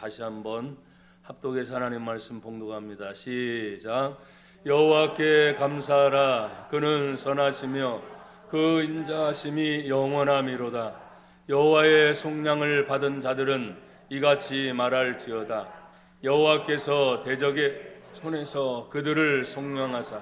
다시 한번 합독해서 하나님 말씀 봉독합니다. 시작. 여호와께 감사하라. 그는 선하시며 그 인자하심이 영원함이로다. 여호와의 속량을 받은 자들은 이같이 말할지어다. 여호와께서 대적의 손에서 그들을 속량하사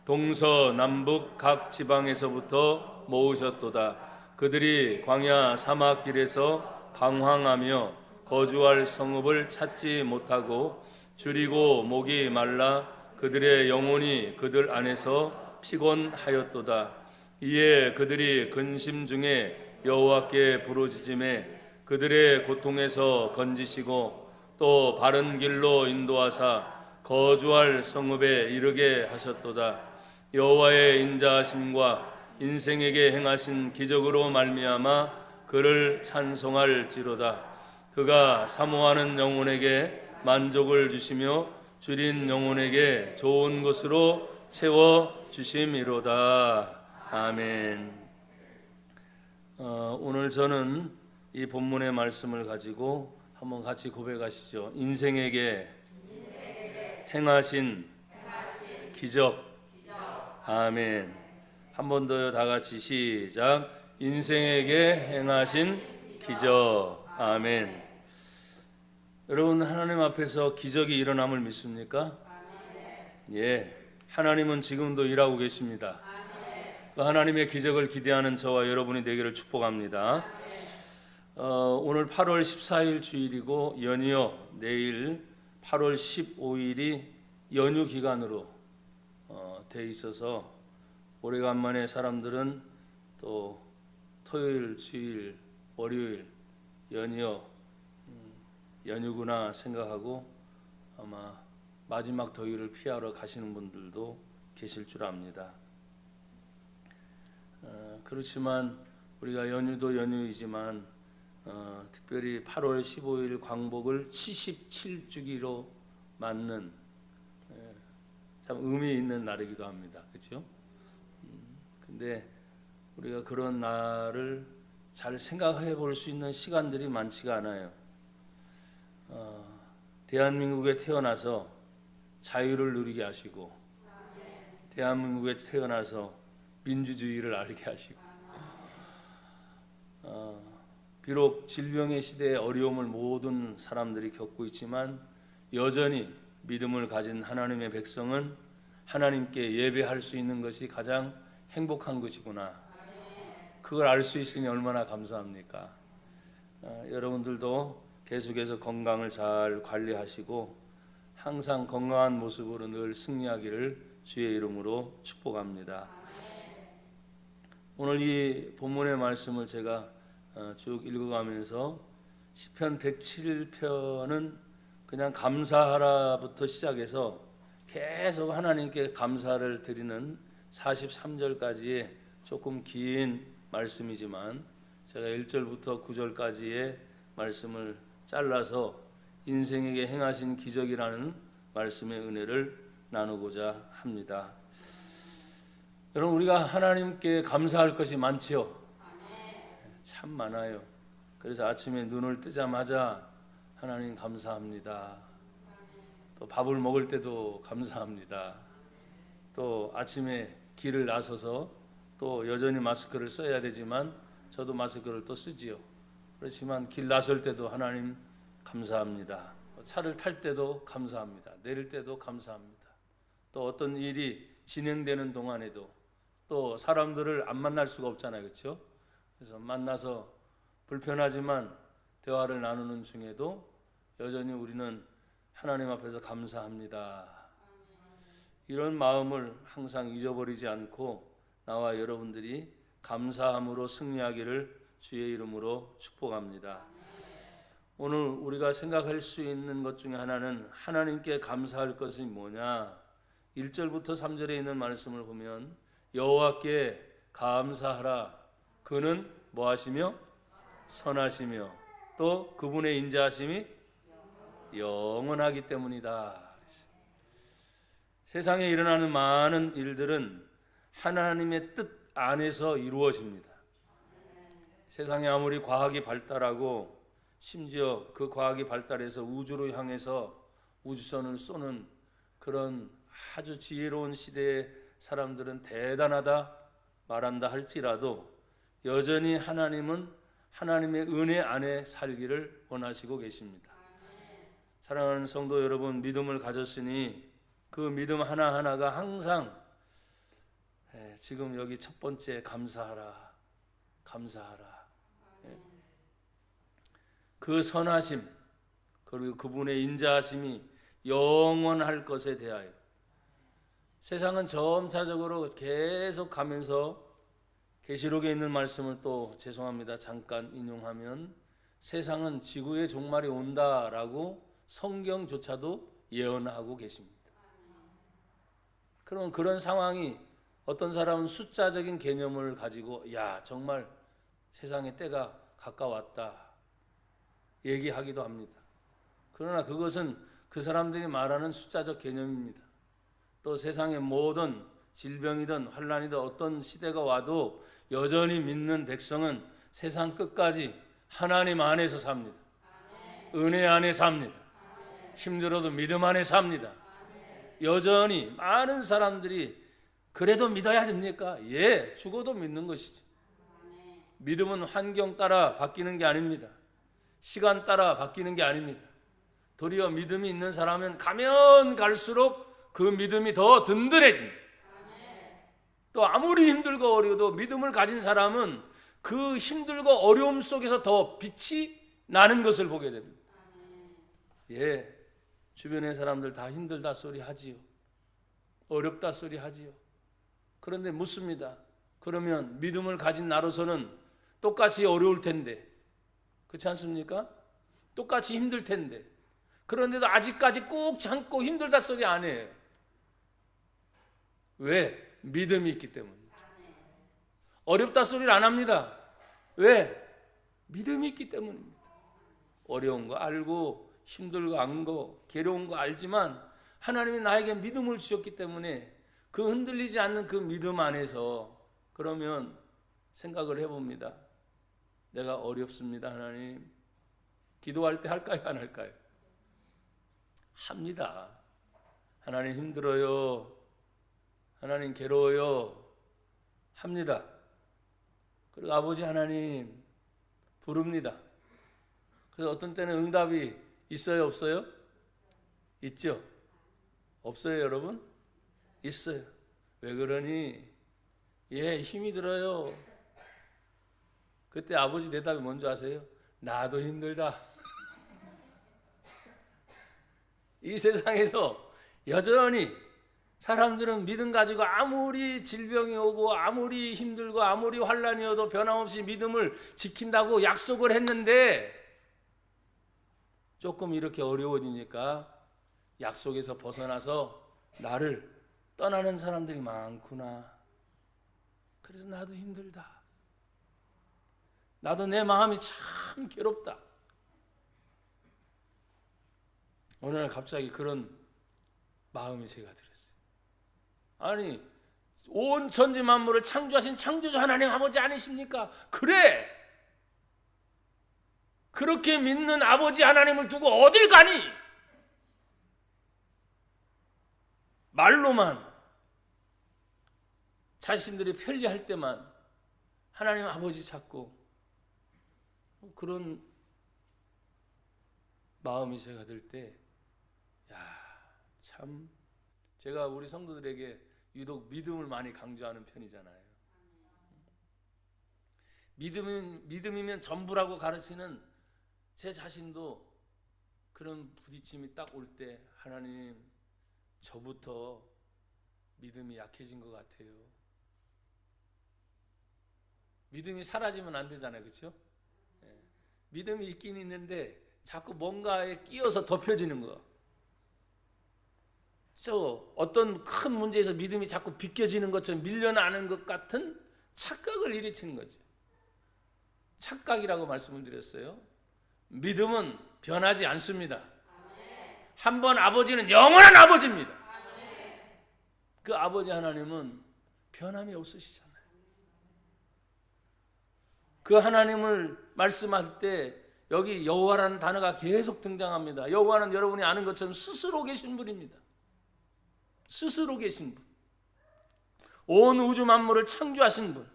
동서남북 각 지방에서부터 모으셨도다. 그들이 광야 사막길에서 방황하며 거주할 성읍을 찾지 못하고 줄이고 목이 말라 그들의 영혼이 그들 안에서 피곤하였도다. 이에 그들이 근심 중에 여호와께 부르짖음에 그들의 고통에서 건지시고 또 바른 길로 인도하사 거주할 성읍에 이르게 하셨도다. 여호와의 인자하심과 인생에게 행하신 기적으로 말미암아 그를 찬송할지로다. 그가 사모하는 영혼에게 만족을 주시며 줄인 영혼에게 좋은 것으로 채워 주심이로다. 아멘. 오늘 저는 이 본문의 말씀을 가지고 한번 같이 고백하시죠. 인생에게 행하신 기적. 아멘. 한 번 더요. 다 같이 시작. 인생에게 행하신 기적. 아멘. 여러분, 하나님 앞에서 기적이 일어남을 믿습니까? 예, 하나님은 지금도 일하고 계십니다. 그 하나님의 기적을 기대하는 저와 여러분이 되기를 축복합니다. 오늘 8월 14일 주일이고 연이어 내일 8월 15일이 연휴 기간으로 돼 있어서 오래간만에 사람들은 또 토요일, 주일, 월요일 연휴구나 생각하고 아마 마지막 더위를 피하러 가시는 분들도 계실 줄 압니다. 그렇지만 우리가 연휴도 연휴이지만 특별히 8월 15일 광복을 77주기로 맞는 참 의미 있는 날이기도 합니다. 그렇죠? 근데 우리가 그런 날을 잘 생각해 볼 수 있는 시간들이 많지가 않아요. 대한민국에 태어나서 자유를 누리게 하시고 대한민국에 태어나서 민주주의를 알게 하시고 비록 질병의 시대에 어려움을 모든 사람들이 겪고 있지만 여전히 믿음을 가진 하나님의 백성은 하나님께 예배할 수 있는 것이 가장 행복한 것이구나. 그걸 알 수 있으니 얼마나 감사합니까? 여러분들도 계속해서 건강을 잘 관리하시고 항상 건강한 모습으로 늘 승리하기를 주의 이름으로 축복합니다. 오늘 이 본문의 말씀을 제가 쭉 읽어가면서 시편 107편은 그냥 감사하라부터 시작해서 계속 하나님께 감사를 드리는 43절까지의 조금 긴 말씀이지만 제가 1절부터 9절까지의 말씀을 잘라서 인생에게 행하신 기적이라는 말씀의 은혜를 나누고자 합니다. 여러분, 우리가 하나님께 감사할 것이 많지요. 참 많아요. 그래서 아침에 눈을 뜨자마자 하나님 감사합니다. 또 밥을 먹을 때도 감사합니다. 또 아침에 길을 나서서 또 여전히 마스크를 써야 되지만 저도 마스크를 또 쓰지요. 그렇지만 길 나설 때도 하나님 감사합니다. 차를 탈 때도 감사합니다. 내릴 때도 감사합니다. 또 어떤 일이 진행되는 동안에도 또 사람들을 안 만날 수가 없잖아요. 그렇죠? 그래서 만나서 불편하지만 대화를 나누는 중에도 여전히 우리는 하나님 앞에서 감사합니다. 이런 마음을 항상 잊어버리지 않고 나와 여러분들이 감사함으로 승리하기를 주의 이름으로 축복합니다. 오늘 우리가 생각할 수 있는 것 중에 하나는 하나님께 감사할 것이 뭐냐? 1절부터 3절에 있는 말씀을 보면 여호와께 감사하라. 그는 뭐 하시며? 선하시며 또 그분의 인자하심이 영원하기 때문이다. 세상에 일어나는 많은 일들은 하나님의 뜻 안에서 이루어집니다. 세상에 아무리 과학이 발달하고 심지어 그 과학이 발달해서 우주로 향해서 우주선을 쏘는 그런 아주 지혜로운 시대의 사람들은 대단하다 말한다 할지라도 여전히 하나님은 하나님의 은혜 안에 살기를 원하시고 계십니다. 사랑하는 성도 여러분, 믿음을 가졌으니 그 믿음 하나하나가 항상 지금 여기 첫 번째 감사하라, 감사하라. 그 선하심 그리고 그분의 인자하심이 영원할 것에 대하여 세상은 점차적으로 계속 가면서 계시록에 있는 말씀을 또 죄송합니다. 잠깐 인용하면 세상은 지구의 종말이 온다라고 성경조차도 예언하고 계십니다. 그럼 그런 상황이 어떤 사람은 숫자적인 개념을 가지고 야 정말 세상의 때가 가까웠다 얘기하기도 합니다. 그러나 그것은 그 사람들이 말하는 숫자적 개념입니다. 또 세상의 모든 질병이든 환난이든 어떤 시대가 와도 여전히 믿는 백성은 세상 끝까지 하나님 안에서 삽니다. 은혜 안에 삽니다. 힘들어도 믿음 안에 삽니다. 여전히 많은 사람들이 그래도 믿어야 됩니까? 예, 죽어도 믿는 것이죠. 믿음은 환경 따라 바뀌는 게 아닙니다. 시간 따라 바뀌는 게 아닙니다. 도리어 믿음이 있는 사람은 가면 갈수록 그 믿음이 더 든든해집니다. 또 아무리 힘들고 어려워도 믿음을 가진 사람은 그 힘들고 어려움 속에서 더 빛이 나는 것을 보게 됩니다. 예, 주변의 사람들 다 힘들다 소리 하지요. 어렵다 소리 하지요. 그런데 묻습니다. 그러면 믿음을 가진 나로서는 똑같이 어려울 텐데 그렇지 않습니까? 똑같이 힘들 텐데 그런데도 아직까지 꾹 참고 힘들다 소리 안 해요. 왜? 믿음이 있기 때문입니다. 어렵다 소리를 안 합니다. 왜? 믿음이 있기 때문입니다. 어려운 거 알고 힘들고 안 거 괴로운 거 알지만 하나님이 나에게 믿음을 주셨기 때문에 그 흔들리지 않는 그 믿음 안에서 그러면 생각을 해봅니다. 내가 어렵습니다 하나님. 기도할 때 할까요 안 할까요? 합니다. 하나님 힘들어요. 하나님 괴로워요. 합니다. 그리고 아버지 하나님 부릅니다. 그래서 어떤 때는 응답이 있어요 없어요? 있죠? 없어요 여러분? 있어요. 왜 그러니? 예, 힘이 들어요. 그때 아버지 대답이 뭔지 아세요? 나도 힘들다. 이 세상에서 여전히 사람들은 믿음 가지고 아무리 질병이 오고 아무리 힘들고 아무리 환난이 오도 변함없이 믿음을 지킨다고 약속을 했는데 조금 이렇게 어려워지니까 약속에서 벗어나서 나를 떠나는 사람들이 많구나. 그래서 나도 힘들다. 나도 내 마음이 참 괴롭다. 어느 날 갑자기 그런 마음이 제가 들었어요. 아니 온 천지 만물을 창조하신 창조주 하나님 아버지 아니십니까? 그래! 그렇게 믿는 아버지 하나님을 두고 어딜 가니? 말로만 자신들이 편리할 때만 하나님 아버지 찾고 그런 마음이 제가 들 때 참 제가 우리 성도들에게 유독 믿음을 많이 강조하는 편이잖아요. 믿음이면 전부라고 가르치는 제 자신도 그런 부딪힘이 딱 올 때 하나님 저부터 믿음이 약해진 것 같아요. 믿음이 사라지면 안 되잖아요. 그렇죠? 믿음이 있긴 있는데 자꾸 뭔가에 끼어서 덮여지는 거. 어떤 큰 문제에서 믿음이 자꾸 비껴지는 것처럼 밀려나는 것 같은 착각을 일으키는 거죠. 착각이라고 말씀을 드렸어요. 믿음은 변하지 않습니다. 한번 아버지는 영원한 아버지입니다. 그 아버지 하나님은 변함이 없으시잖아요. 그 하나님을 말씀할 때 여기 여호와라는 단어가 계속 등장합니다. 여호와는 여러분이 아는 것처럼 스스로 계신 분입니다. 스스로 계신 분. 온 우주 만물을 창조하신 분.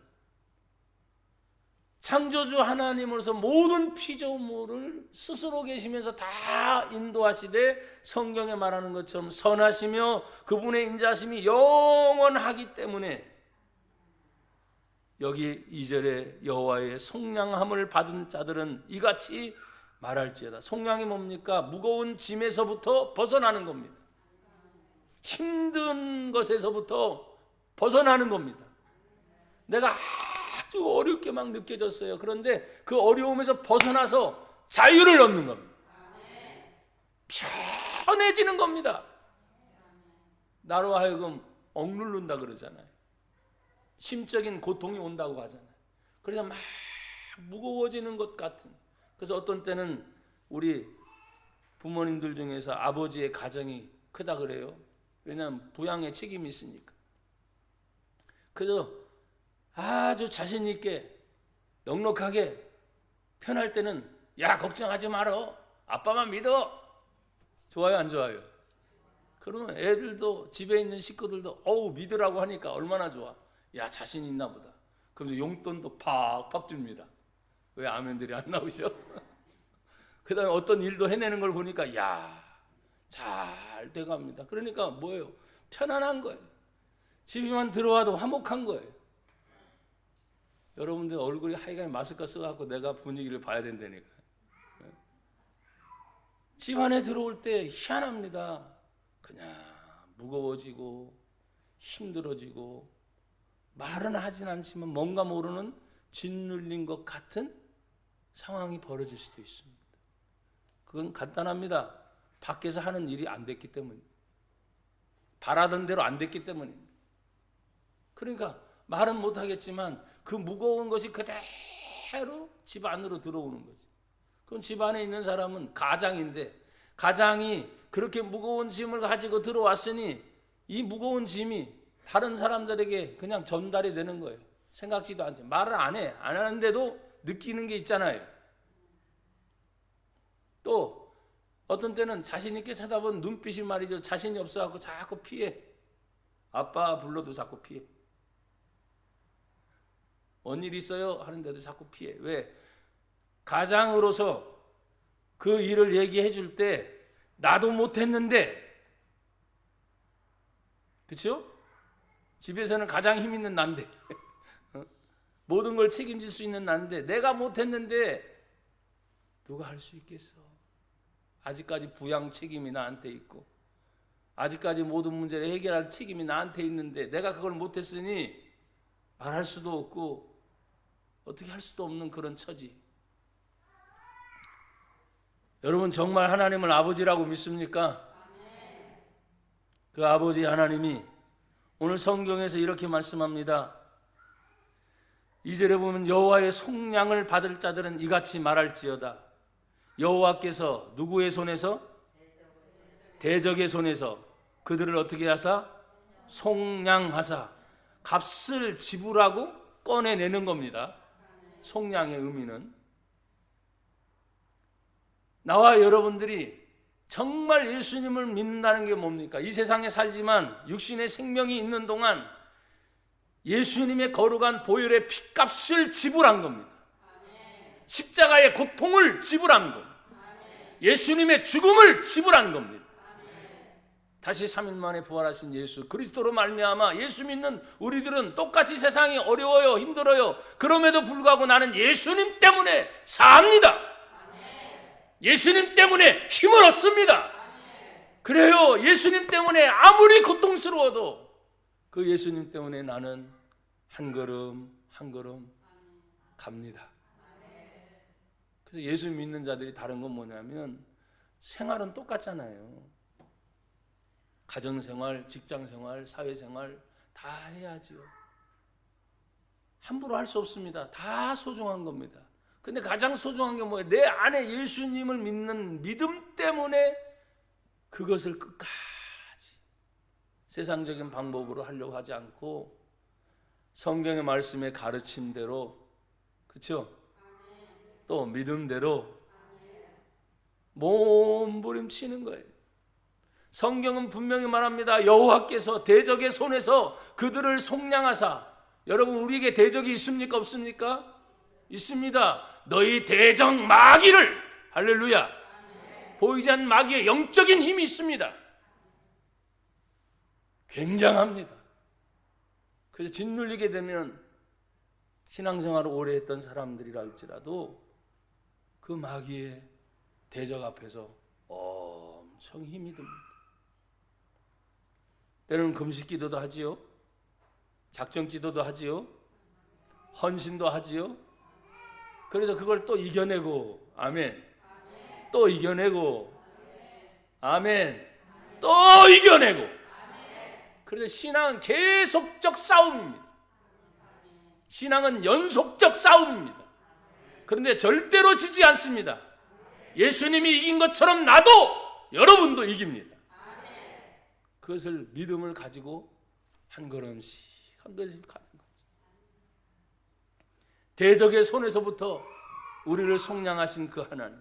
창조주 하나님으로서 모든 피조물을 스스로 계시면서 다 인도하시되 성경에 말하는 것처럼 선하시며 그분의 인자하심이 영원하기 때문에 여기 2절에 여호와의 속량함을 받은 자들은 이같이 말할지어다. 속량이 뭡니까? 무거운 짐에서부터 벗어나는 겁니다. 힘든 것에서부터 벗어나는 겁니다. 내가 아주 어렵게 막 느껴졌어요. 그런데 그 어려움에서 벗어나서 자유를 얻는 겁니다. 편해지는 겁니다. 나로 하여금 억누른다 그러잖아요. 심적인 고통이 온다고 하잖아요. 그래서 막 무거워지는 것 같은. 그래서 어떤 때는 우리 부모님들 중에서 아버지의 가정이 크다 그래요. 왜냐하면 부양의 책임이 있으니까. 그래서 아주 자신 있게 넉넉하게 편할 때는 야 걱정하지 말어. 아빠만 믿어. 좋아요 안 좋아요? 그러면 애들도 집에 있는 식구들도 어우 믿으라고 하니까 얼마나 좋아. 야 자신 있나 보다. 그러면서 용돈도 팍팍 줍니다. 왜 아멘들이 안 나오셔? 그 다음에 어떤 일도 해내는 걸 보니까 야 잘 돼갑니다. 그러니까 뭐예요? 편안한 거예요. 집에만 들어와도 화목한 거예요. 여러분들 얼굴이 하여간 마스크 써갖고 내가 분위기를 봐야 된다니까. 집 안에 들어올 때 희한합니다. 그냥 무거워지고 힘들어지고 말은 하진 않지만 뭔가 모르는 짓눌린 것 같은 상황이 벌어질 수도 있습니다. 그건 간단합니다. 밖에서 하는 일이 안 됐기 때문입니다. 바라던 대로 안 됐기 때문입니다. 그러니까 말은 못하겠지만 그 무거운 것이 그대로 집 안으로 들어오는 거지. 그럼 집 안에 있는 사람은 가장인데 가장이 그렇게 무거운 짐을 가지고 들어왔으니 이 무거운 짐이 다른 사람들에게 그냥 전달이 되는 거예요. 생각지도 않지. 말을 안 해. 안 하는데도 느끼는 게 있잖아요. 또 어떤 때는 자신 있게 쳐다본 눈빛이 말이죠. 자신이 없어갖고 자꾸 피해. 아빠 불러도 자꾸 피해. 뭔 일 있어요? 하는데도 자꾸 피해. 왜? 가장으로서 그 일을 얘기해 줄 때 나도 못했는데 그렇죠? 집에서는 가장 힘 있는 난데 모든 걸 책임질 수 있는 난데 내가 못했는데 누가 할 수 있겠어? 아직까지 부양 책임이 나한테 있고 아직까지 모든 문제를 해결할 책임이 나한테 있는데 내가 그걸 못했으니 말할 수도 없고 어떻게 할 수도 없는 그런 처지. 여러분 정말 하나님을 아버지라고 믿습니까? 그 아버지 하나님이 오늘 성경에서 이렇게 말씀합니다. 2절에 보면 여호와의 속량을 받을 자들은 이같이 말할지어다. 여호와께서 누구의 손에서? 대적의 손에서 그들을 어떻게 하사? 속량하사 값을 지불하고 꺼내내는 겁니다. 속량의 의미는 나와 여러분들이 정말 예수님을 믿는다는 게 뭡니까? 이 세상에 살지만 육신의 생명이 있는 동안 예수님의 거룩한 보혈의 피값을 지불한 겁니다. 십자가의 고통을 지불한 겁니다. 예수님의 죽음을 지불한 겁니다. 다시 3일 만에 부활하신 예수 그리스도로 말미암아 예수 믿는 우리들은 똑같이 세상이 어려워요, 힘들어요. 그럼에도 불구하고 나는 예수님 때문에 삽니다. 예수님 때문에 힘을 얻습니다. 그래요. 예수님 때문에 아무리 고통스러워도 그 예수님 때문에 나는 한 걸음 한 걸음 갑니다. 그래서 예수 믿는 자들이 다른 건 뭐냐면 생활은 똑같잖아요. 가정생활, 직장생활, 사회생활 다 해야지요. 함부로 할 수 없습니다. 다 소중한 겁니다. 근데 가장 소중한 게 뭐예요? 내 안에 예수님을 믿는 믿음 때문에 그것을 끝까지 세상적인 방법으로 하려고 하지 않고 성경의 말씀의 가르침대로, 그렇죠? 또 믿음대로 몸부림치는 거예요. 성경은 분명히 말합니다. 여호와께서 대적의 손에서 그들을 속량하사. 여러분, 우리에게 대적이 있습니까? 없습니까? 있습니다. 너희 대적 마귀를, 할렐루야, 보이지 않는 마귀의 영적인 힘이 있습니다. 굉장합니다. 그래서 짓눌리게 되면 신앙생활을 오래 했던 사람들이라 할지라도 그 마귀의 대적 앞에서 엄청 힘이 듭니다. 때로는 금식기도도 하지요. 작정기도도 하지요. 헌신도 하지요. 그래서 그걸 또 이겨내고, 아멘. 또 이겨내고, 아멘. 또 이겨내고. 그래서 신앙은 계속적 싸움입니다. 신앙은 연속적 싸움입니다. 그런데 절대로 지지 않습니다. 예수님이 이긴 것처럼 나도, 여러분도 이깁니다. 그것을 믿음을 가지고 한 걸음씩 한 걸음씩 가는 거죠. 대적의 손에서부터 우리를 속량하신 그 하나님,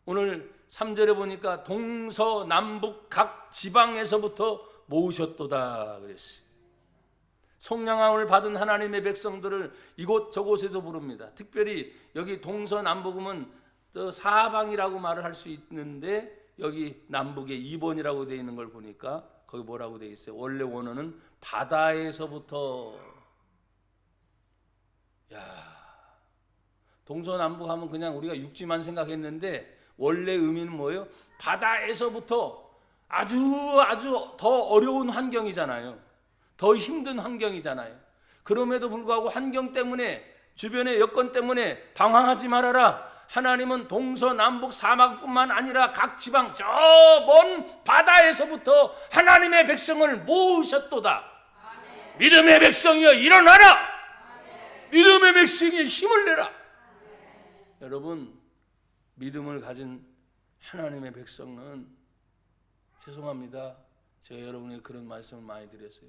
오늘 3절에 보니까 동서남북 각 지방에서부터 모으셨도다 그랬어요. 속량함을 받은 하나님의 백성들을 이곳저곳에서 부릅니다. 특별히 여기 동서남북은 사방이라고 말을 할 수 있는데 여기 남북에 2번이라고 되어 있는 걸 보니까 거기 뭐라고 되어 있어요? 원래 원어는 바다에서부터. 동서남북 하면 그냥 우리가 육지만 생각했는데 원래 의미는 뭐예요? 바다에서부터. 아주 더 어려운 환경이잖아요. 더 힘든 환경이잖아요. 그럼에도 불구하고 환경 때문에, 주변의 여건 때문에 방황하지 말아라. 하나님은 동서남북 사막뿐만 아니라 각 지방 저 먼 바다에서부터 하나님의 백성을 모으셨도다. 아멘. 믿음의 백성이여 일어나라. 아멘. 믿음의 백성이 힘을 내라. 아멘. 여러분, 믿음을 가진 하나님의 백성은, 죄송합니다, 제가 여러분에게 그런 말씀을 많이 드렸어요.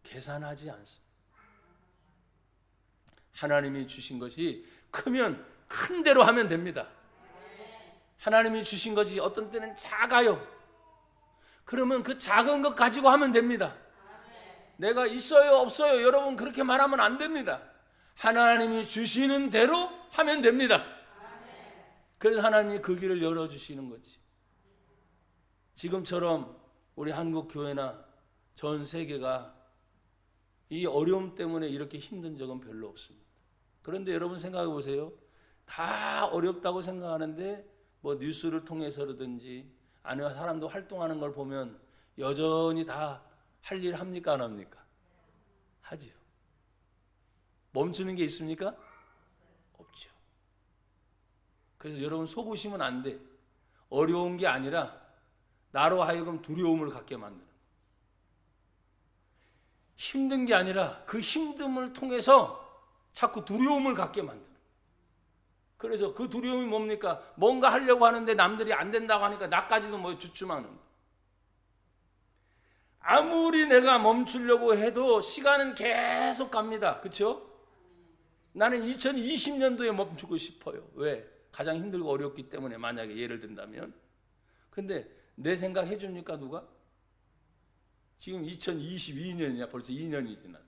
계산하지 않습니다. 하나님이 주신 것이 크면 큰 대로 하면 됩니다. 하나님이 주신 것이 어떤 때는 작아요. 그러면 그 작은 것 가지고 하면 됩니다. 내가 있어요 없어요, 여러분 그렇게 말하면 안 됩니다. 하나님이 주시는 대로 하면 됩니다. 그래서 하나님이 그 길을 열어주시는 거지. 지금처럼 우리 한국 교회나 전 세계가 이 어려움 때문에 이렇게 힘든 적은 별로 없습니다. 그런데 여러분 생각해 보세요. 다 어렵다고 생각하는데 뭐 뉴스를 통해서라든지 아니면 사람도 활동하는 걸 보면 여전히 다 할 일 합니까 안 합니까? 하지요. 멈추는 게 있습니까? 없죠. 그래서 여러분 속으시면 안 돼. 어려운 게 아니라 나로 하여금 두려움을 갖게 만드는, 힘든 게 아니라 그 힘듦을 통해서 자꾸 두려움을 갖게 만드는. 그래서 그 두려움이 뭡니까? 뭔가 하려고 하는데 남들이 안 된다고 하니까 나까지도 뭐 주춤하는 거. 아무리 내가 멈추려고 해도 시간은 계속 갑니다. 그렇죠? 나는 2020년도에 멈추고 싶어요. 왜? 가장 힘들고 어렵기 때문에. 만약에 예를 든다면. 근데 내 생각 해줍니까 누가? 지금 2022년이야. 벌써 2년이 지났어.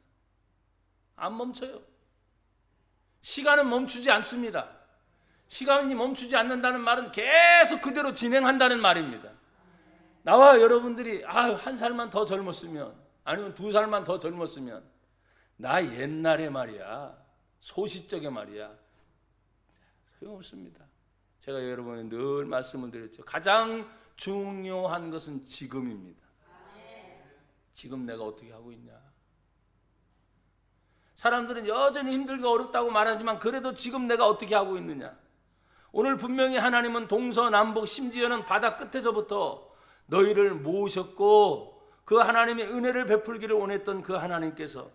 안 멈춰요. 시간은 멈추지 않습니다. 시간이 멈추지 않는다는 말은 계속 그대로 진행한다는 말입니다. 나와 여러분들이 한 살만 더 젊었으면, 아니면 2살만 더 젊었으면, 나 옛날에 말이야, 소시적에 말이야, 소용없습니다. 제가 여러분에 늘 말씀을 드렸죠. 가장 중요한 것은 지금입니다. 지금 내가 어떻게 하고 있냐. 사람들은 여전히 힘들고 어렵다고 말하지만 그래도 지금 내가 어떻게 하고 있느냐. 오늘 분명히 하나님은 동서남북 심지어는 바다 끝에서부터 너희를 모으셨고, 그 하나님의 은혜를 베풀기를 원했던 그 하나님께서,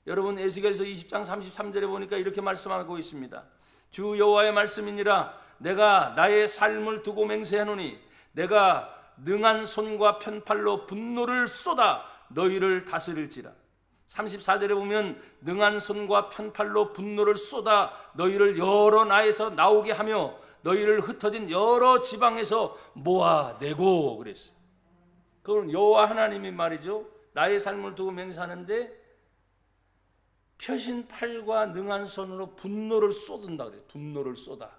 여러분 에스겔서 20장 33절에 보니까 이렇게 말씀하고 있습니다. 주 여호와의 말씀이니라. 내가 나의 삶을 두고 맹세하노니 내가 능한 손과 편팔로 분노를 쏟아 너희를 다스릴지라. 34절에 보면 능한 손과 편팔로 분노를 쏟아 너희를 여러 나에서 나오게 하며 너희를 흩어진 여러 지방에서 모아내고 그랬어요. 그건 여호와 하나님이 말이죠. 나의 삶을 두고 맹세하는데 펴신 팔과 능한 손으로 분노를 쏟은다 그래요. 분노를 쏟아.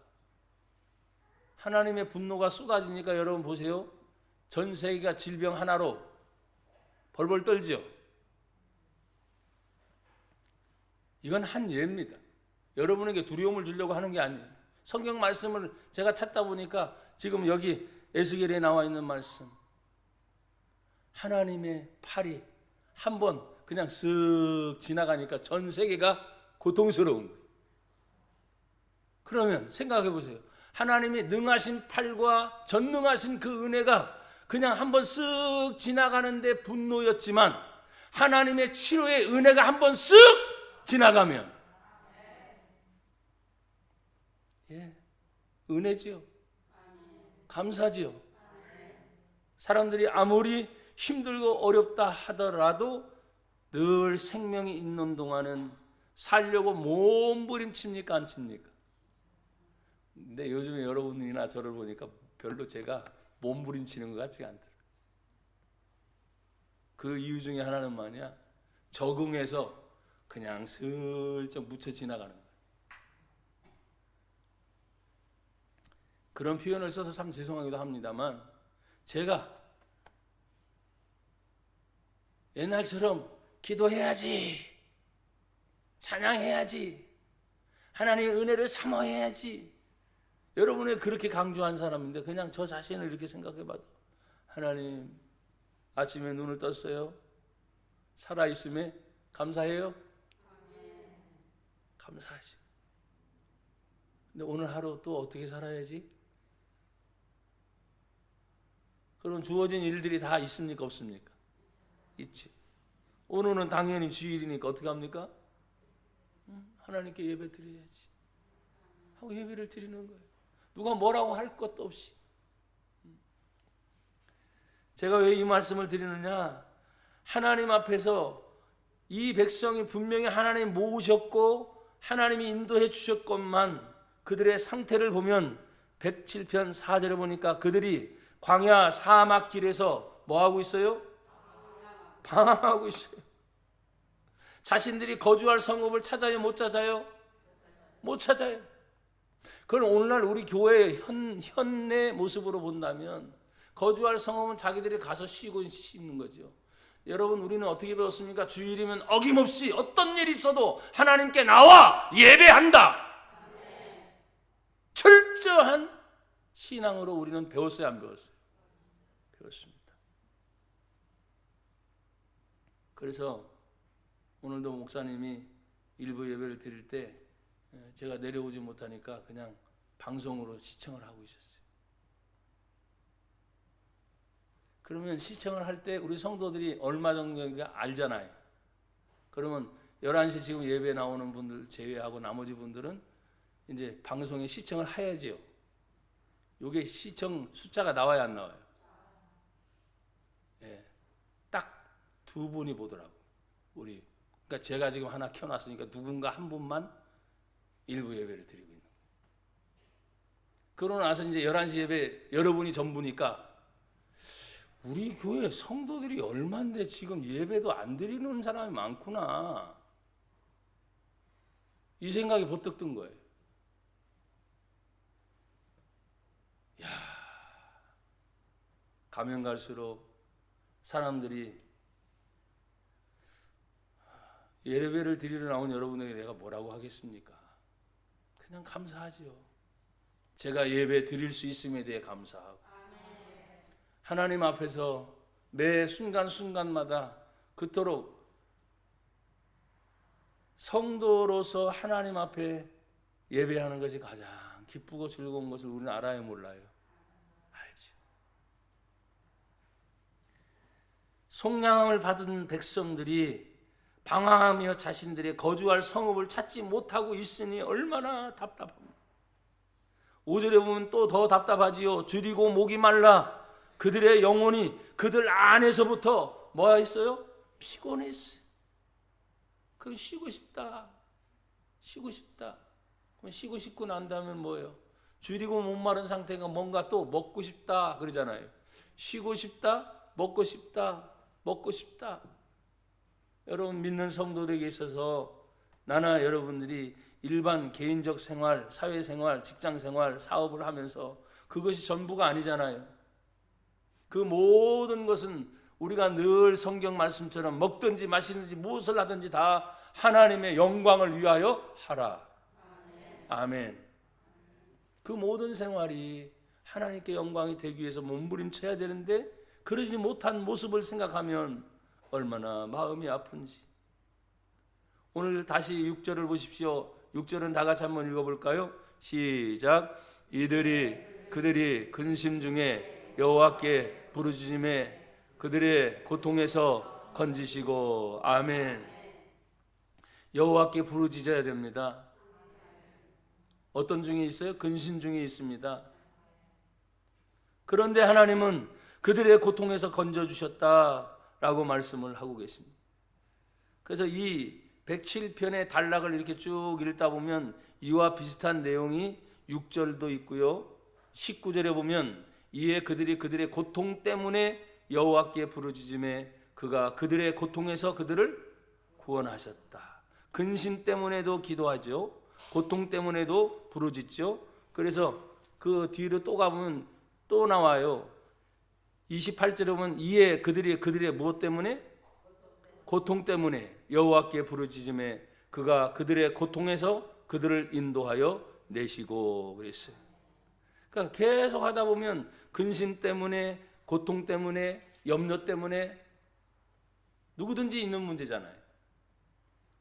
하나님의 분노가 쏟아지니까 여러분 보세요. 전 세계가 질병 하나로 벌벌 떨죠. 이건 한 예입니다. 여러분에게 두려움을 주려고 하는 게 아니에요. 성경 말씀을 제가 찾다 보니까 지금 여기 에스겔에 나와 있는 말씀, 하나님의 팔이 한번 그냥 쓱 지나가니까 전 세계가 고통스러운 거예요. 그러면 생각해 보세요. 하나님이 능하신 팔과 전능하신 그 은혜가 그냥 한번 쓱 지나가는데 분노였지만 하나님의 치료의 은혜가 한번 쓱 지나가면 은혜지요. 감사지요. 사람들이 아무리 힘들고 어렵다 하더라도 늘 생명이 있는 동안은 살려고 몸부림칩니까 안 칩니까? 근데 요즘에 여러분이나 저를 보니까 별로 제가 몸부림치는 것 같지가 않더라고요. 그 이유 중에 하나는 뭐냐? 적응해서 그냥 슬쩍 묻혀 지나가는 거예요. 그런 표현을 써서 참 죄송하기도 합니다만 제가 옛날처럼 기도해야지, 찬양해야지, 하나님의 은혜를 사모해야지, 여러분이 그렇게 강조한 사람인데 그냥 저 자신을 이렇게 생각해봐도 하나님 아침에 눈을 떴어요. 살아있음에 감사해요. 감사하지. 근데 오늘 하루 또 어떻게 살아야지? 그런 주어진 일들이 다 있습니까 없습니까? 있지. 오늘은 당연히 주일이니까 어떻게 합니까? 하나님께 예배 드려야지 하고 예배를 드리는 거예요. 누가 뭐라고 할 것도 없이. 제가 왜 이 말씀을 드리느냐? 하나님 앞에서 이 백성이 분명히 하나님 모으셨고 하나님이 인도해 주셨건만 그들의 상태를 보면 107편 4절에 보니까 그들이 광야 사막 길에서 뭐하고 있어요? 방황하고 있어요. 자신들이 거주할 성읍을 찾아요? 못 찾아요? 못 찾아요. 그럼 오늘날 우리 교회의 현내 모습으로 본다면 거주할 성읍은 자기들이 가서 쉬고 있는 거죠. 여러분 우리는 어떻게 배웠습니까? 주일이면 어김없이 어떤 일이 있어도 하나님께 나와 예배한다. 철저한 신앙으로 우리는 배웠어요 안 배웠어요? 배웠습니다. 그래서 오늘도 목사님이 일부 예배를 드릴 때 제가 내려오지 못하니까 그냥 방송으로 시청을 하고 있었어요. 그러면 시청을 할 때 우리 성도들이 얼마 정도인가 알잖아요. 그러면 11시 지금 예배 나오는 분들 제외하고 나머지 분들은 이제 방송에 시청을 해야지요. 요게 시청 숫자가 나와야 안 나와요? 예, 딱 두 분이 보더라고. 우리 그러니까 제가 지금 하나 켜놨으니까 누군가 한 분만 일부 예배를 드리고 있는 거예요. 그러고 나서 이제 11시 예배 여러분이 전부니까 우리 교회 성도들이 얼만데 지금 예배도 안 드리는 사람이 많구나. 이 생각이 버뜩 든 거예요. 야, 가면 갈수록 사람들이 예배를 드리러 나온 여러분에게 내가 뭐라고 하겠습니까? 그냥 감사하지요. 제가 예배 드릴 수 있음에 대해 감사하고 하나님 앞에서 매 순간순간마다 그토록 성도로서 하나님 앞에 예배하는 것이 가장 기쁘고 즐거운 것을 우리는 알아요 몰라요? 알죠. 속량함을 받은 백성들이 방황하며 자신들의 거주할 성읍을 찾지 못하고 있으니 얼마나 답답합니까? 5절에 보면 또 더 답답하지요. 줄이고 목이 말라 그들의 영혼이 그들 안에서부터 뭐 했어요? 피곤했어요. 그럼 쉬고 싶다. 쉬고 싶다. 그럼 쉬고 싶고 난 다음에 뭐예요? 줄이고 목마른 상태가 뭔가 또 먹고 싶다 그러잖아요. 쉬고 싶다, 먹고 싶다, 먹고 싶다. 여러분 믿는 성도들에게 있어서 나나 여러분들이 일반 개인적 생활, 사회생활, 직장생활, 사업을 하면서 그것이 전부가 아니잖아요. 그 모든 것은 우리가 늘 성경 말씀처럼 먹든지 마시든지 무엇을 하든지 다 하나님의 영광을 위하여 하라. 아멘. 그 모든 생활이 하나님께 영광이 되기 위해서 몸부림쳐야 되는데 그러지 못한 모습을 생각하면 얼마나 마음이 아픈지. 오늘 다시 6절을 보십시오. 6절은 다 같이 한번 읽어볼까요? 시작. 그들이 근심 중에 여호와께 부르짖음에 그들의 고통에서 건지시고. 아멘. 여호와께 부르짖어야 됩니다. 어떤 중에 있어요? 근심 중에 있습니다. 그런데 하나님은 그들의 고통에서 건져주셨다라고 말씀을 하고 계십니다. 그래서 이 107편의 단락을 이렇게 쭉 읽다 보면 이와 비슷한 내용이 6절도 있고요. 19절에 보면 이에 그들의 고통 때문에 여호와께 부르짖음에 그가 그들의 고통에서 그들을 구원하셨다. 근심 때문에도 기도하죠. 고통 때문에도 부르짖죠. 그래서 그 뒤로 또 가보면 또 나와요. 28절에 보면 이에 그들의 무엇 때문에? 고통 때문에 여호와께 부르짖음에 그가 그들의 고통에서 그들을 인도하여 내시고 그랬어요. 그러니까 계속 하다 보면 근심 때문에, 고통 때문에, 염려 때문에 누구든지 있는 문제잖아요.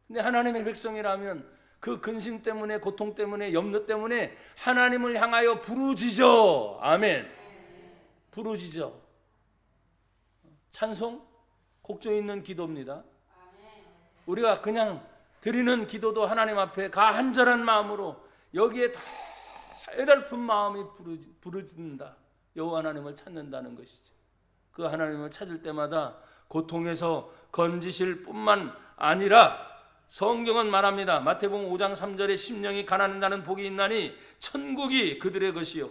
근데 하나님의 백성이라면 그 근심 때문에, 고통 때문에, 염려 때문에 하나님을 향하여 부르짖어. 아멘. 부르짖어. 찬송, 곡조 있는 기도입니다. 우리가 그냥 드리는 기도도 하나님 앞에 간절한 마음으로 여기에 더 애달픈 마음이 부르짖는다. 여호와 하나님을 찾는다는 것이죠. 그 하나님을 찾을 때마다 고통에서 건지실 뿐만 아니라 성경은 말합니다. 마태복음 5장 3절에 심령이 가난한 자는 복이 있나니 천국이 그들의 것이요.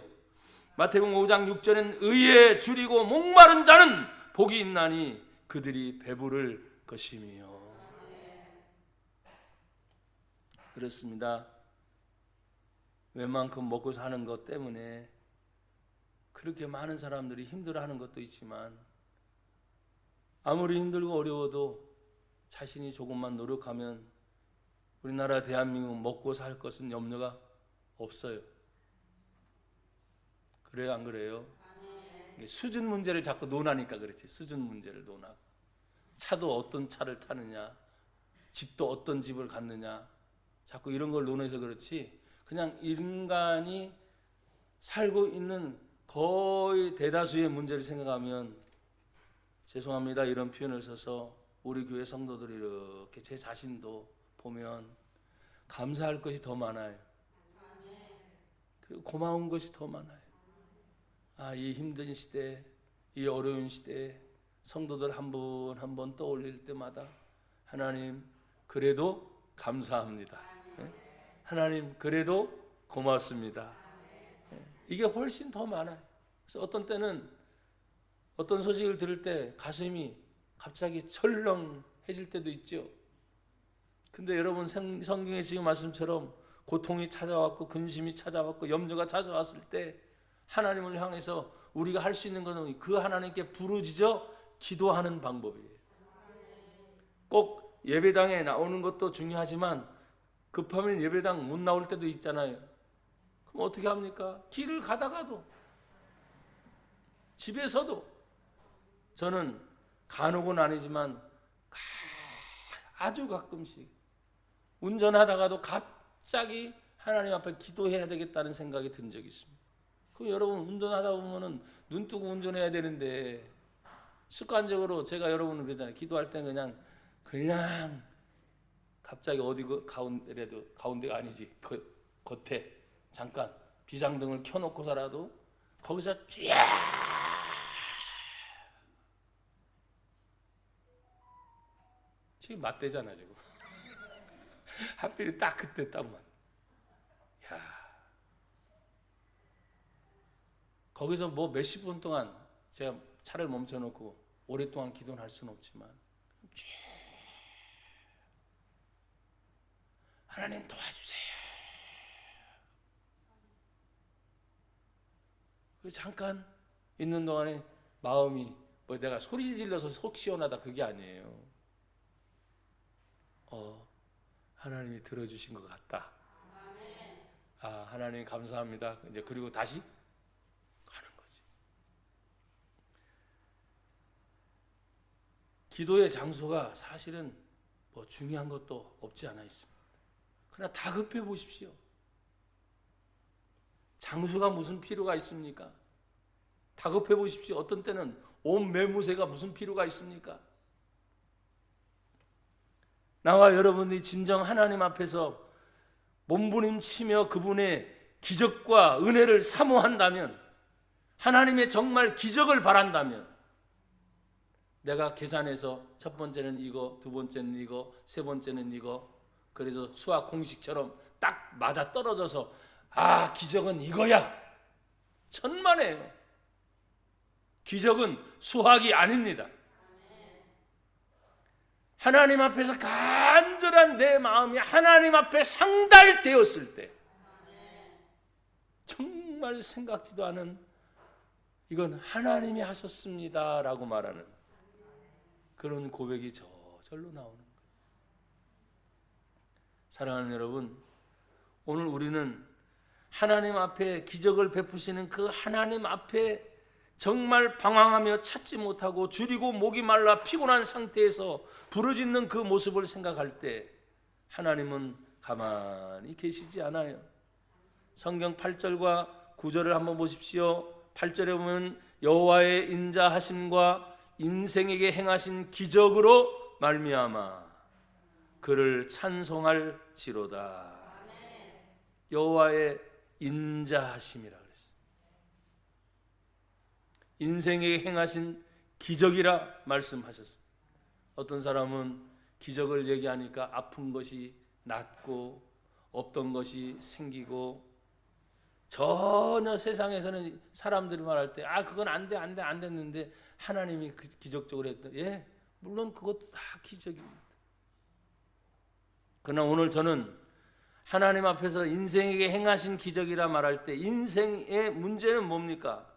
마태복음 5장 6절엔 의에 줄이고 목마른 자는 복이 있나니 그들이 배부를 것이며. 그렇습니다. 웬만큼 먹고 사는 것 때문에 그렇게 많은 사람들이 힘들어하는 것도 있지만 아무리 힘들고 어려워도 자신이 조금만 노력하면 우리나라 대한민국 먹고 살 것은 염려가 없어요. 그래요, 안 그래요? 수준 문제를 자꾸 논하니까 그렇지. 수준 문제를 논하고 차도 어떤 차를 타느냐, 집도 어떤 집을 갖느냐, 자꾸 이런 걸 논해서 그렇지. 그냥 인간이 살고 있는 거의 대다수의 문제를 생각하면 죄송합니다. 이런 표현을 써서 우리 교회 성도들이 이렇게 제 자신도 보면 감사할 것이 더 많아요. 그리고 고마운 것이 더 많아요. 이 힘든 시대, 이 어려운 시대에 성도들 한 분 한 번 떠올릴 때마다 하나님 그래도 감사합니다. 하나님 그래도 고맙습니다. 이게 훨씬 더 많아요. 그래서 어떤 때는 어떤 소식을 들을 때 가슴이 갑자기 철렁해질 때도 있죠. 근데 여러분 성경에 지금 말씀처럼 고통이 찾아왔고 근심이 찾아왔고 염려가 찾아왔을 때 하나님을 향해서 우리가 할 수 있는 것은 그 하나님께 부르짖어 기도하는 방법이에요. 꼭 예배당에 나오는 것도 중요하지만 급하면 예배당 못 나올 때도 있잖아요. 그럼 어떻게 합니까? 길을 가다가도 집에서도 저는 간혹은 아니지만 아주 가끔씩 운전하다가도 갑자기 하나님 앞에 기도해야 되겠다는 생각이 든 적이 있습니다. 그럼 여러분 운전하다 보면은 눈 뜨고 운전해야 되는데 습관적으로 제가 여러분을 그러잖아요. 기도할 때는 그냥 갑자기 어디 가운데라도 가운데가 아니지 겉에 잠깐 비상등을 켜놓고서라도 거기서 쫙 지금 맞대잖아 지금. 하필이 딱 그때 딱만. 야, 거기서 뭐 몇십 분 동안 제가 차를 멈춰놓고 오랫동안 기도는 할 수는 없지만 하나님 도와주세요. 잠깐 있는 동안에 마음이 뭐 내가 소리 질러서 속 시원하다 그게 아니에요. 하나님이 들어주신 것 같다. 하나님 감사합니다. 이제 그리고 다시 가는 거지. 기도의 장소가 사실은 뭐 중요한 것도 없지 않아 있습니다. 그러나 다급해 보십시오. 장소가 무슨 필요가 있습니까? 다급해 보십시오. 어떤 때는 온 매무새가 무슨 필요가 있습니까? 나와 여러분이 진정 하나님 앞에서 몸부림치며 그분의 기적과 은혜를 사모한다면, 하나님의 정말 기적을 바란다면, 내가 계산해서 첫 번째는 이거, 두 번째는 이거, 세 번째는 이거, 그래서 수학 공식처럼 딱 맞아 떨어져서 기적은 이거야, 천만에요. 기적은 수학이 아닙니다. 하나님 앞에서 간절한 내 마음이 하나님 앞에 상달되었을 때, 정말 생각지도 않은, 이건 하나님이 하셨습니다 라고 말하는 그런 고백이 저절로 나오는 거예요. 사랑하는 여러분, 오늘 우리는 하나님 앞에 기적을 베푸시는 그 하나님 앞에 정말 방황하며 찾지 못하고 줄이고 목이 말라 피곤한 상태에서 부르짖는 그 모습을 생각할 때 하나님은 가만히 계시지 않아요. 성경 8절과 9절을 한번 보십시오. 8절에 보면 여호와의 인자하심과 인생에게 행하신 기적으로 말미암아 그를 찬송할지로다. 여호와의 인자하심이라 그랬어요. 인생에 행하신 기적이라 말씀하셨습니다. 어떤 사람은 기적을 얘기하니까 아픈 것이 낫고 없던 것이 생기고, 전혀 세상에서는 사람들이 말할 때 그건 안 됐는데 하나님이 기적적으로 했다. 예, 물론 그것도 다 기적입니다. 그러나 오늘 저는 하나님 앞에서 인생에게 행하신 기적이라 말할 때 인생의 문제는 뭡니까?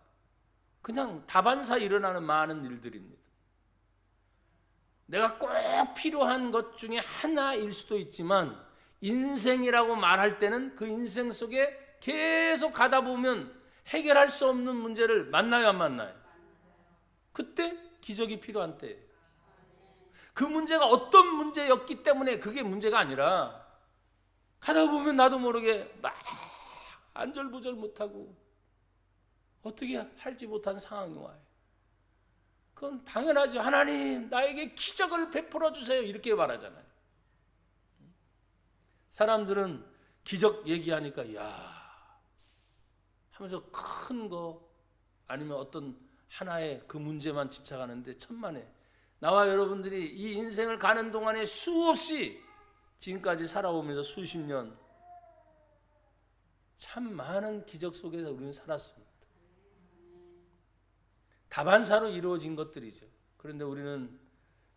그냥 다반사 일어나는 많은 일들입니다. 내가 꼭 필요한 것 중에 하나일 수도 있지만 인생이라고 말할 때는 그 인생 속에 계속 가다 보면 해결할 수 없는 문제를 만나요, 안 만나요? 그때 기적이 필요한 때, 그 문제가 어떤 문제였기 때문에 그게 문제가 아니라 가다 보면 나도 모르게 막 안절부절 못하고 어떻게 할지 못한 상황이 와요. 그건 당연하죠. 하나님 나에게 기적을 베풀어 주세요 이렇게 말하잖아요. 사람들은 기적 얘기하니까 야 하면서 큰 거 아니면 어떤 하나의 그 문제만 집착하는데 천만에 나와 여러분들이 이 인생을 가는 동안에 수없이 지금까지 살아오면서 수십 년 참 많은 기적 속에서 우리는 살았습니다. 다반사로 이루어진 것들이죠. 그런데 우리는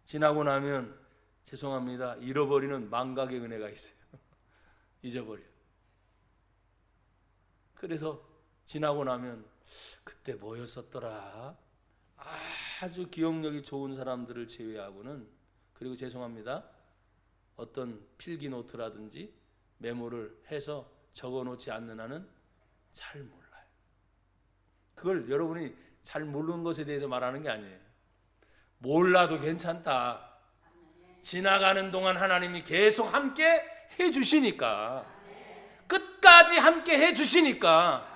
지나고 나면 죄송합니다, 잃어버리는 망각의 은혜가 있어요. 잊어버려. 그래서 지나고 나면 그때 뭐였었더라, 아주 기억력이 좋은 사람들을 제외하고는, 그리고 죄송합니다, 어떤 필기 노트라든지 메모를 해서 적어놓지 않는 한은 잘 몰라요. 그걸 여러분이 잘 모르는 것에 대해서 말하는 게 아니에요. 몰라도 괜찮다. 지나가는 동안 하나님이 계속 함께 해주시니까, 끝까지 함께 해주시니까,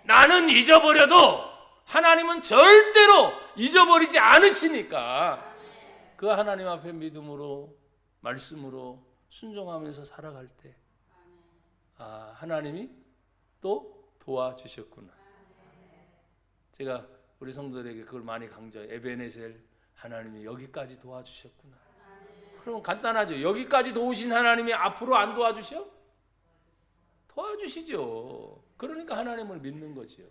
나는 잊어버려도 하나님은 절대로 잊어버리지 않으시니까 그 하나님 앞에 믿음으로 말씀으로 순종하면서 살아갈 때 하나님이 또 도와주셨구나. 제가 우리 성도들에게 그걸 많이 강조해요. 에베네셀, 하나님이 여기까지 도와주셨구나. 그럼 간단하죠. 여기까지 도우신 하나님이 앞으로 안 도와주셔? 도와주시죠. 그러니까 하나님을 믿는 거죠.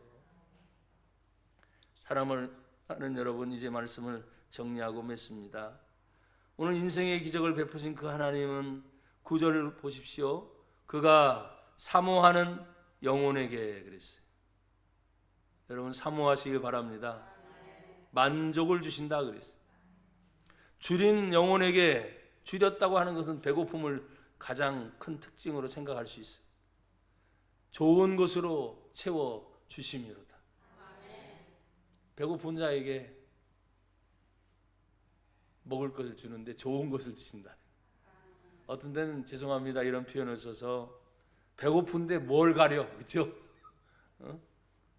사람을 아는 여러분, 이제 말씀을 정리하고 맺습니다. 오늘 인생의 기적을 베푸신 그 하나님은 9절을 보십시오. 그가 사모하는 영혼에게 그랬어요. 여러분 사모하시길 바랍니다. 만족을 주신다 그랬어요. 줄인 영혼에게, 줄였다고 하는 것은 배고픔을 가장 큰 특징으로 생각할 수 있어요. 좋은 것으로 채워 주심이로다. 배고픈 자에게 먹을 것을 주는데 좋은 것을 주신다. 어떤 데는 죄송합니다 이런 표현을 써서 배고픈데 뭘 가려, 그렇죠?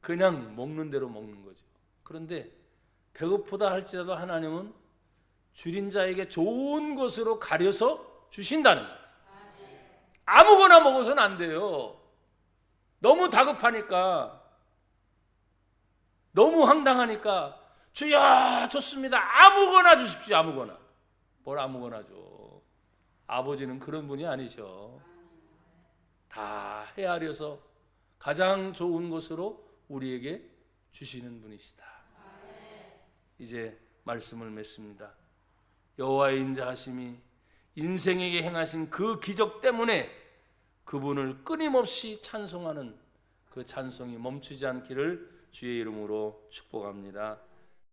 그냥 먹는 대로 먹는 거죠. 그런데 배고프다 할지라도 하나님은 줄인 자에게 좋은 것으로 가려서 주신다는 거예요. 아무거나 먹어서는 안 돼요. 너무 다급하니까, 너무 황당하니까 주여 좋습니다, 아무거나 주십시오. 아무거나. 뭘 아무거나 줘. 아버지는 그런 분이 아니셔. 다 헤아려서 가장 좋은 것으로 우리에게 주시는 분이시다. 이제 말씀을 맺습니다. 여호와의 인자하심이 인생에게 행하신 그 기적 때문에 그분을 끊임없이 찬송하는 그 찬송이 멈추지 않기를 주의 이름으로 축복합니다.